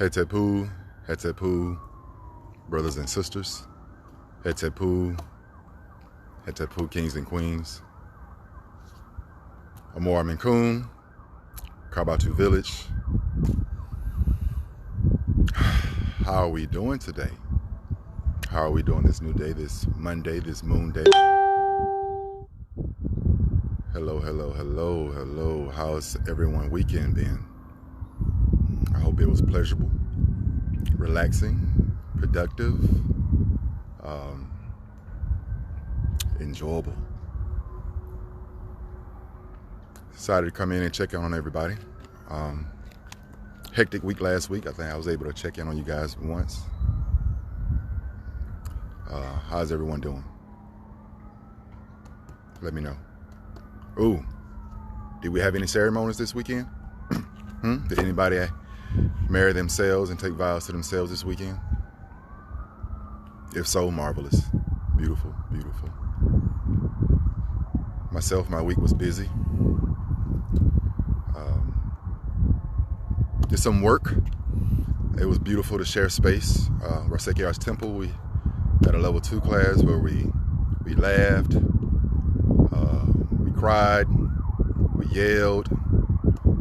Hetepu, Hetepu, brothers and sisters. Hetepu, Hetepu, kings and queens. Amor Minkun, Kabatu village. How are we doing today? How are we doing this new day, this Monday, this moon day? Hello, hello, hello, hello. How's everyone weekend been? I hope it was pleasurable, relaxing, productive, enjoyable. Decided to come in and check in on everybody. Hectic week last week. I think I was able to check in on you guys once. How's everyone doing? Let me know. Ooh, did we have any ceremonies this weekend? Did anybody marry themselves and take vows to themselves this weekend? If so, marvelous. Beautiful, beautiful. Myself, my week was busy. Did some work. It was beautiful to share space. Raseki Arts Temple, we had a level 2 class where we laughed, we cried, we yelled,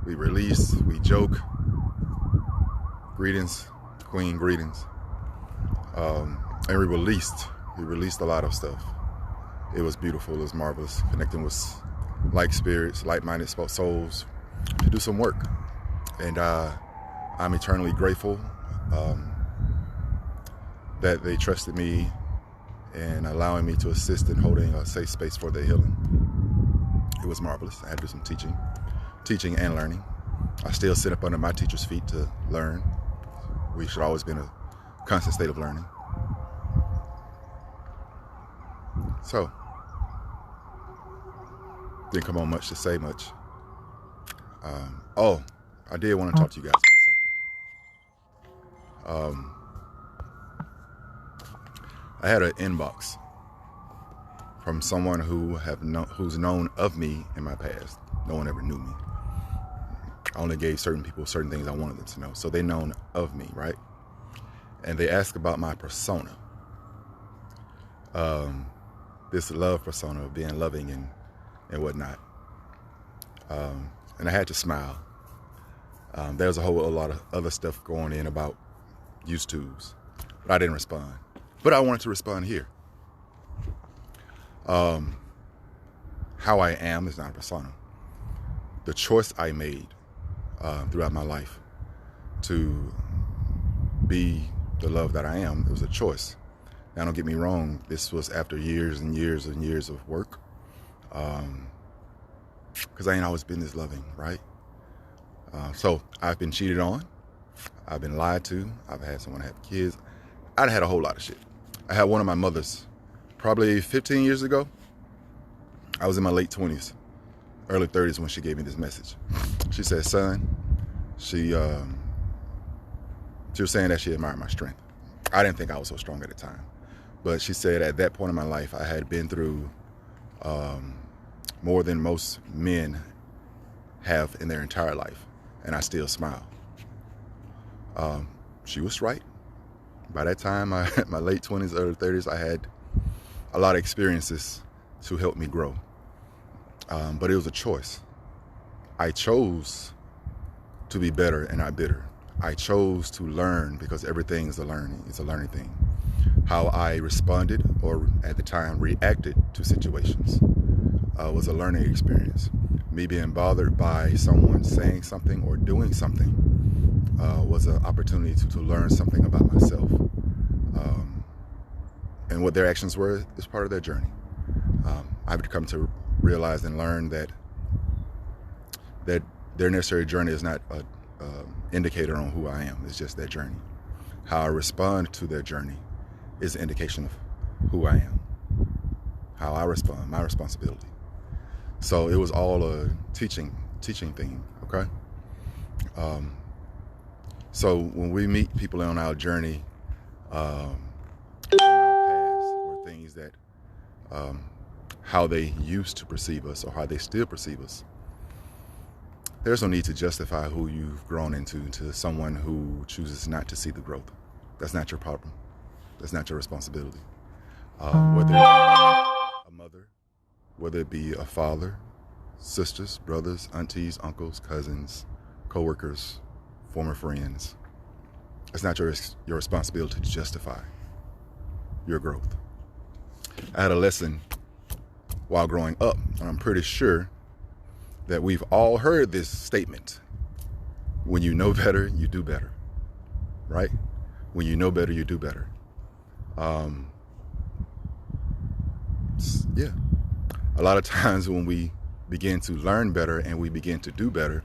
we released, we joke. Greetings, Queen, greetings. And we released a lot of stuff. It was beautiful, it was marvelous, connecting with like spirits, like-minded souls to do some work. And I'm eternally grateful that they trusted me in allowing me to assist in holding a safe space for their healing. It was marvelous. I had to do some teaching and learning. I still sit up under my teacher's feet to learn. We should always be in a constant state of learning. So, didn't come on much to say much. I did want to talk to you guys about something. I had an inbox from someone who's known of me in my past. No one ever knew me. I only gave certain people certain things I wanted them to know. So they known of me, right? And they asked about my persona. This love persona of being loving and whatnot. And I had to smile. There's a whole lot of other stuff going in about used tos, but I didn't respond. But I wanted to respond here. How I am is not a persona. The choice I made throughout my life to be the love that I am, it was a choice. Now, don't get me wrong, this was after years and years and years of work. Because I ain't always been this loving, right? So I've been cheated on. I've been lied to. I've had someone have kids. I'd had a whole lot of shit. I had one of my mothers probably 15 years ago. I was in my late 20s, early 30s when she gave me this message. She said, son, she was saying that she admired my strength. I didn't think I was so strong at the time. But she said at that point in my life, I had been through more than most men have in their entire life, and I still smile. She was right. By that time, my late 20s, early 30s, I had a lot of experiences to help me grow. But it was a choice. I chose to be better and not bitter. I chose to learn because everything is a learning. It's a learning thing. How I responded or at the time reacted to situations was a learning experience. Me being bothered by someone saying something or doing something was an opportunity to learn something about myself. And what their actions were is part of their journey. I've come to realize and learn that their necessary journey is not an indicator on who I am. It's just their journey. How I respond to their journey is an indication of who I am. How I respond, my responsibility. So it was all a teaching thing, okay? So when we meet people on our journey, from our past or things that, how they used to perceive us or how they still perceive us, there's no need to justify who you've grown into to someone who chooses not to see the growth. That's not your problem. That's not your responsibility. Whether it's a mother, whether it be a father, sisters, brothers, aunties, uncles, cousins, co-workers, former friends, it's not your responsibility to justify your growth. I had a lesson while growing up, and I'm pretty sure that we've all heard this statement. When you know better, you do better, right? When you know better, you do better. Yeah. A lot of times when we begin to learn better and we begin to do better,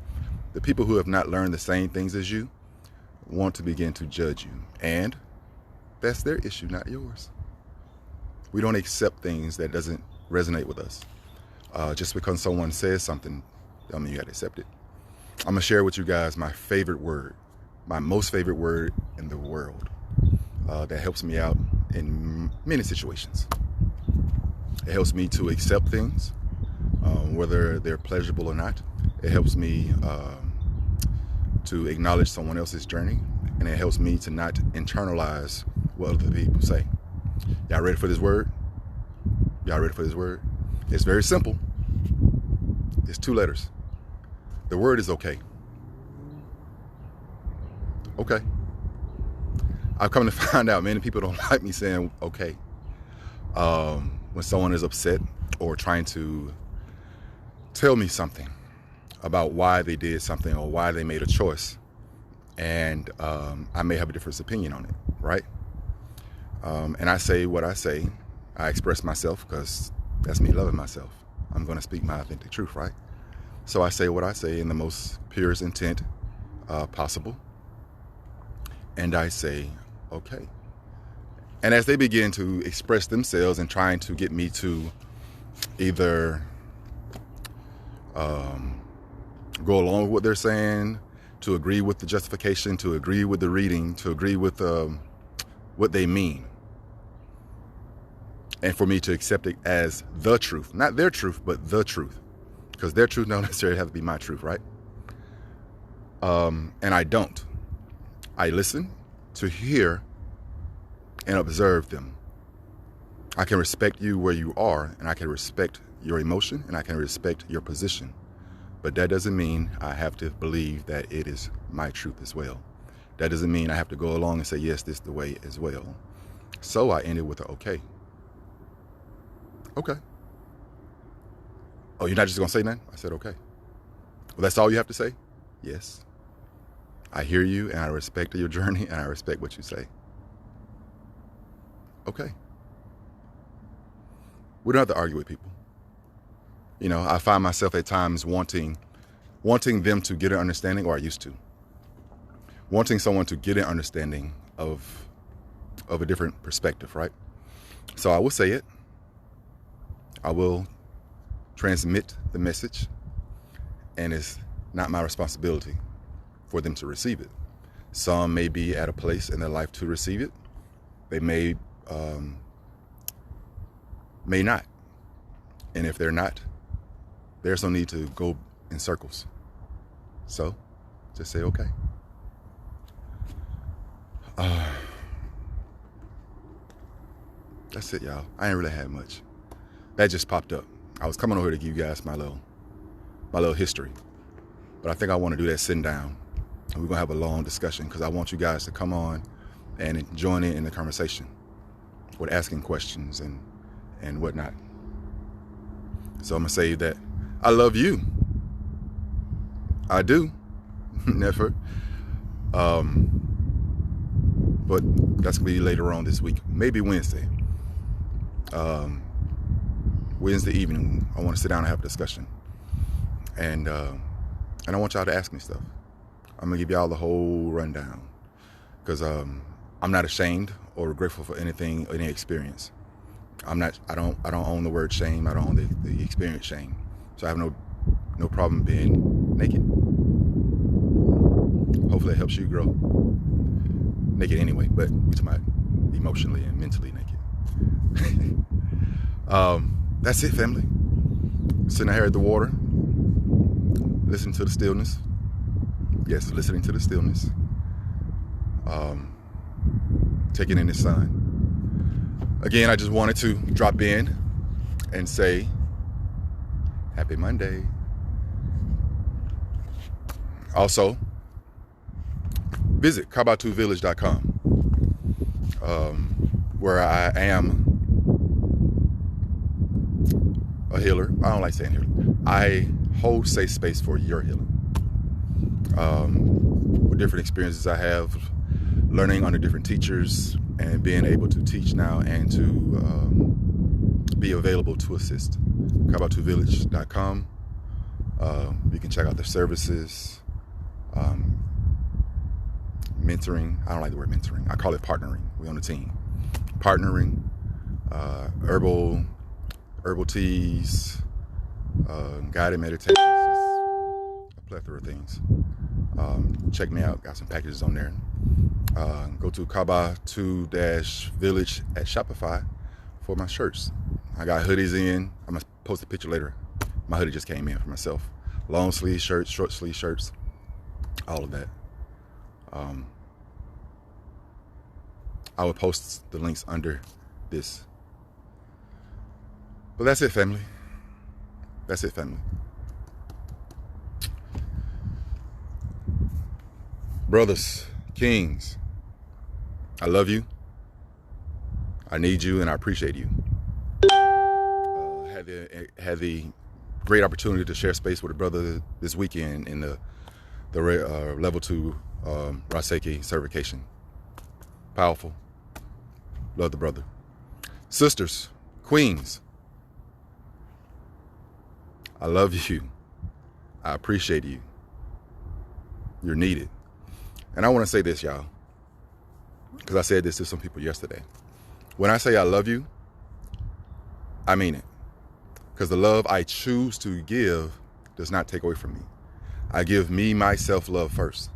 the people who have not learned the same things as you want to begin to judge you. And that's their issue, not yours. We don't accept things that doesn't resonate with us. Just because someone says something, I mean, you got to accept it. I'm going to share with you guys my favorite word, my most favorite word in the world that helps me out in many situations. It helps me to accept things, whether they're pleasurable or not. It helps me to acknowledge someone else's journey, and it helps me to not internalize what other people say. Y'all ready for this word? Y'all ready for this word? It's very simple. It's 2 letters. The word is okay. Okay. I've come to find out many people don't like me saying okay. When someone is upset or trying to tell me something about why they did something or why they made a choice, and I may have a different opinion on it, right? And I say what I say. I express myself because that's me loving myself. I'm going to speak my authentic truth, right? So I say what I say in the most purest intent possible. And I say, okay. And as they begin to express themselves and trying to get me to either go along with what they're saying, to agree with the justification, to agree with the reading, to agree with what they mean, and for me to accept it as the truth, not their truth, but the truth, because their truth don't necessarily have to be my truth, right? And I don't. I listen to hear and observe them. I can respect you where you are, and I can respect your emotion, and I can respect your position. But that doesn't mean I have to believe that it is my truth as well. That doesn't mean I have to go along and say, yes, this is the way as well. So I ended with an okay. Okay. Oh, you're not just going to say nothing? I said, okay. Well, that's all you have to say? Yes. I hear you, and I respect your journey, and I respect what you say. Okay. We don't have to argue with people. You know, I find myself at times wanting them to get an understanding, or I used to. Wanting someone to get an understanding of a different perspective, right? So I will say it. I will transmit the message, and it's not my responsibility for them to receive it. Some may be at a place in their life to receive it. They may not. And if they're not, there's no need to go in circles. So just say, okay. That's it, y'all. I ain't really had much. That just popped up. I was coming over here to give you guys my little history. But I think I want to do that sitting down. And we're going to have a long discussion because I want you guys to come on and join in the conversation with asking questions and whatnot. So I'm going to say that I love you. I do. Never. But that's going to be later on this week. Maybe Wednesday. Wednesday evening, I want to sit down and have a discussion. And I want y'all to ask me stuff. I'm going to give y'all the whole rundown. Because I'm not ashamed or regretful for anything, any experience. I don't own the word shame. I don't own the experience shame. So I have no problem being naked. Hopefully it helps you grow. Naked anyway, but we're talking about emotionally and mentally naked. That's it, family. Sitting out here at the water, Listen to the stillness. Yes, listening to the stillness. Taking in the sun. Again, I just wanted to drop in and say, happy Monday. Also, visit kabatu-village.com, where I am a healer. I don't like saying healer. I hold safe space for your healing. With different experiences I have, learning under different teachers, and being able to teach now and to be available to assist. kabatu-village.com. You can check out the services. Mentoring. I don't like the word mentoring. I call it partnering. We're on a team. Partnering, herbal teas, guided meditations, just a plethora of things. Check me out. Got some packages on there. Go to kabatu-village at Shopify for my shirts. I got hoodies in. I'm gonna post a picture later. My hoodie just came in for myself. Long sleeve shirts, short sleeve shirts, all of that. I will post the links under this. But that's it, family. That's it, family. Brothers, kings, I love you. I need you, and I appreciate you. Had the great opportunity to share space with a brother this weekend in the level 2 Raseki certification. Powerful. Love the brother. Sisters, queens, I love you. I appreciate you. You're needed. And I want to say this, y'all, because I said this to some people yesterday. When I say I love you, I mean it. Because the love I choose to give does not take away from me. I give me my self-love first.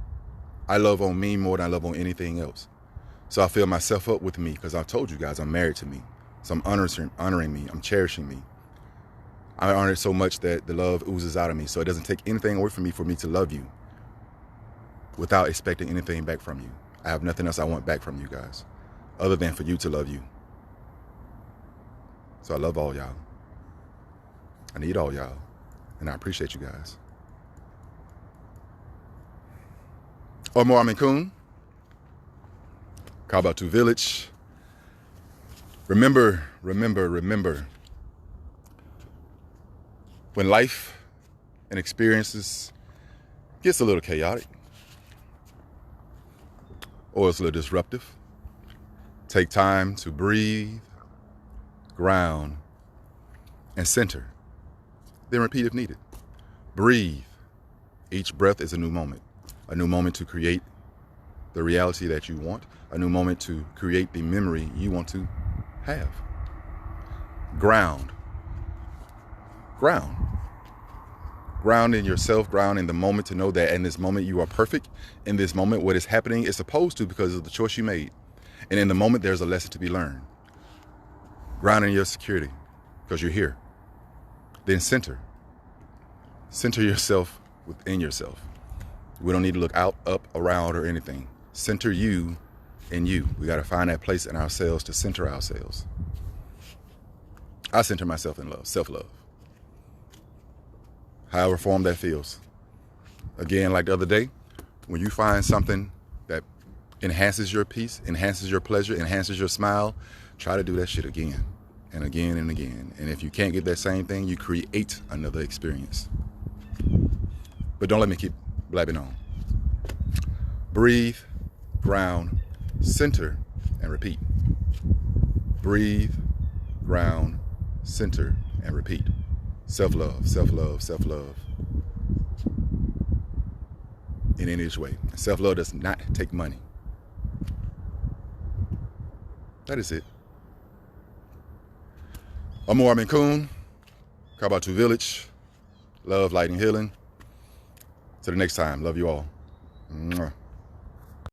I love on me more than I love on anything else. So I fill myself up with me, because I told you guys I'm married to me. So I'm honoring me. I'm cherishing me. I honor it so much that the love oozes out of me. So it doesn't take anything away from me for me to love you without expecting anything back from you. I have nothing else I want back from you guys other than for you to love you. So I love all y'all. I need all y'all. And I appreciate you guys. Amor, Kabatu-Village. Remember, when life and experiences gets a little chaotic or it's a little disruptive, take time to breathe, ground, and center. Then repeat if needed. Breathe. Each breath is a new moment to create the reality that you want, a new moment to create the memory you want to have. Ground. Ground in yourself, ground in the moment, to know that in this moment you are perfect. In this moment, what is happening is supposed to because of the choice you made. And in the moment, there's a lesson to be learned. Ground in your security because you're here. Then center. Center yourself within yourself. We don't need to look out, up, around, or anything. Center you in you. We got to find that place in ourselves to center ourselves. I center myself in love, self-love. However form that feels. Again, like the other day, when you find something that enhances your peace, enhances your pleasure, enhances your smile, try to do that shit again and again and again. And if you can't get that same thing, you create another experience. But don't let me keep blabbing on. Breathe, ground, center, and repeat. Breathe, ground, center, and repeat. Self-love, self-love, self-love. In any way. Self-love does not take money. That is it. Amor, Kabatu-Village. Love, light, and healing. Till the next time. Love you all. Mwah.